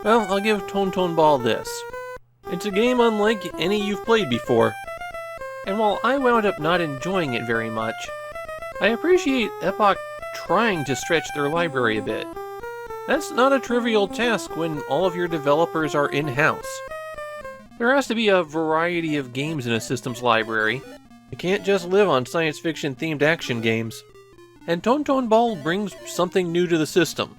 Well, I'll give Tonton Ball this. It's a game unlike any you've played before. And while I wound up not enjoying it very much, I appreciate Epoch trying to stretch their library a bit. That's not a trivial task when all of your developers are in-house. There has to be a variety of games in a system's library. You can't just live on science fiction themed action games. And Tonton Ball brings something new to the system.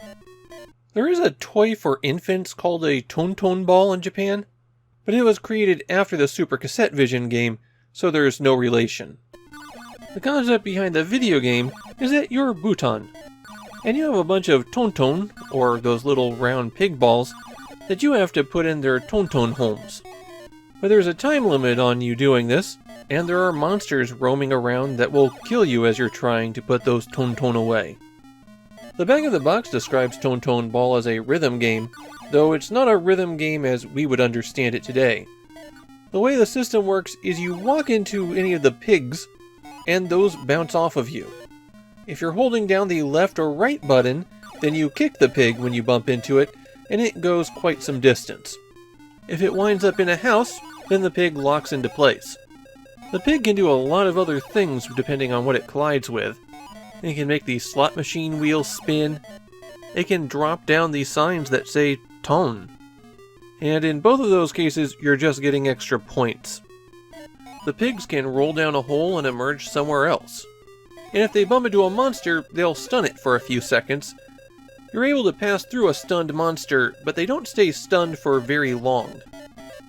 There is a toy for infants called a Tonton Ball in Japan, but it was created after the Super Cassette Vision game, so there's no relation. The concept behind the video game is that you're Bhutan, and you have a bunch of Tonton, or those little round pig balls, that you have to put in their Tonton homes. But there's a time limit on you doing this, and there are monsters roaming around that will kill you as you're trying to put those Tonton away. The back of the box describes Tonton Ball as a rhythm game, though it's not a rhythm game as we would understand it today. The way the system works is you walk into any of the pigs, and those bounce off of you. If you're holding down the left or right button, then you kick the pig when you bump into it, and it goes quite some distance. If it winds up in a house, then the pig locks into place. The pig can do a lot of other things depending on what it collides with. It can make the slot machine wheel spin. It can drop down these signs that say "Ton." And in both of those cases, you're just getting extra points. The pigs can roll down a hole and emerge somewhere else. And if they bump into a monster, they'll stun it for a few seconds. You're able to pass through a stunned monster, but they don't stay stunned for very long.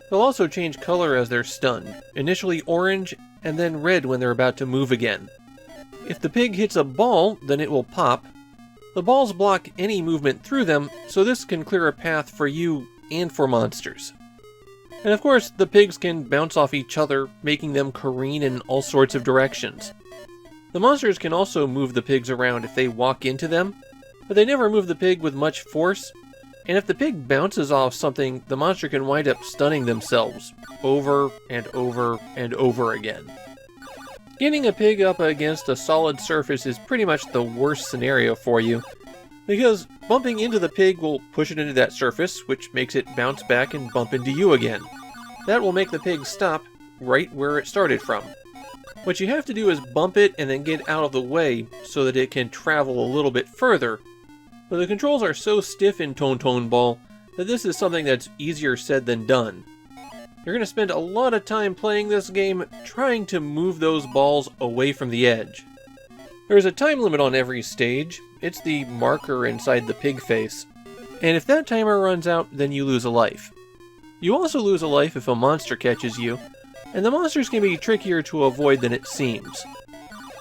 They'll also change color as they're stunned, initially orange, and then red when they're about to move again. If the pig hits a ball, then it will pop. The balls block any movement through them, so this can clear a path for you and for monsters. And of course, the pigs can bounce off each other, making them careen in all sorts of directions. The monsters can also move the pigs around if they walk into them, but they never move the pig with much force, and if the pig bounces off something, the monster can wind up stunning themselves, over and over and over again. Getting a pig up against a solid surface is pretty much the worst scenario for you, because bumping into the pig will push it into that surface, which makes it bounce back and bump into you again. That will make the pig stop right where it started from. What you have to do is bump it and then get out of the way so that it can travel a little bit further. But the controls are so stiff in Tonton Ball that this is something that's easier said than done. You're going to spend a lot of time playing this game trying to move those balls away from the edge. There's a time limit on every stage. It's the marker inside the pig face. And if that timer runs out, then you lose a life. You also lose a life if a monster catches you, and the monsters can be trickier to avoid than it seems.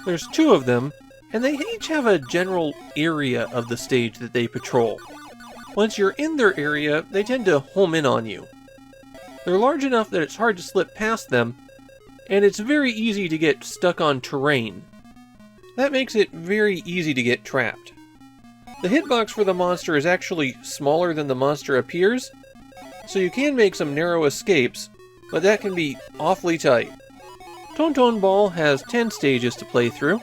There's 2 of them, and they each have a general area of the stage that they patrol. Once you're in their area, they tend to home in on you. They're large enough that it's hard to slip past them, and it's very easy to get stuck on terrain. That makes it very easy to get trapped. The hitbox for the monster is actually smaller than the monster appears, so you can make some narrow escapes, but that can be awfully tight. Tonton Ball has 10 stages to play through,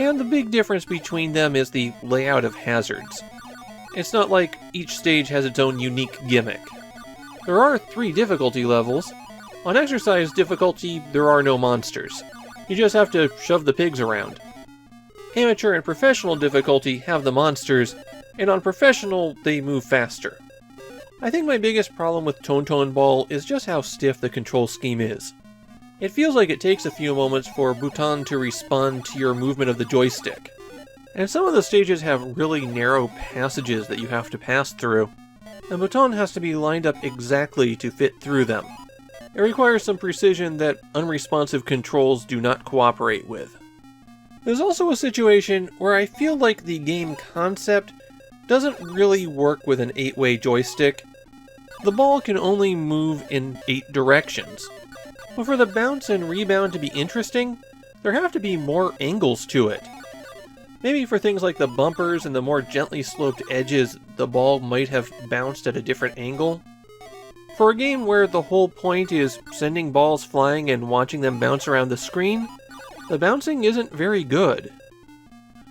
and the big difference between them is the layout of hazards. It's not like each stage has its own unique gimmick. There are 3 difficulty levels. On exercise difficulty, there are no monsters. You just have to shove the pigs around. Amateur and professional difficulty have the monsters, and on professional, they move faster. I think my biggest problem with Tonton Ball is just how stiff the control scheme is. It feels like it takes a few moments for Bhutan to respond to your movement of the joystick. And some of the stages have really narrow passages that you have to pass through, and Bhutan has to be lined up exactly to fit through them. It requires some precision that unresponsive controls do not cooperate with. There's also a situation where I feel like the game concept doesn't really work with an 8-way joystick. The ball can only move in 8 directions. But for the bounce and rebound to be interesting, there have to be more angles to it. Maybe for things like the bumpers and the more gently sloped edges, the ball might have bounced at a different angle. For a game where the whole point is sending balls flying and watching them bounce around the screen, the bouncing isn't very good.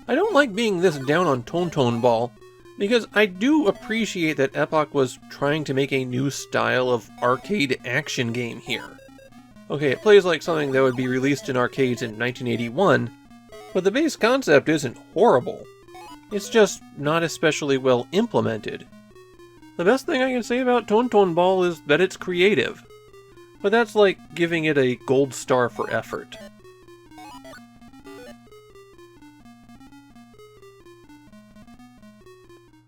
I don't like being this down on Tonton Ball, Because I do appreciate that Epoch was trying to make a new style of arcade action game here. Okay, it plays like something that would be released in arcades in 1981, but the base concept isn't horrible. It's just not especially well implemented. The best thing I can say about Tonton Ball is that it's creative, but that's like giving it a gold star for effort.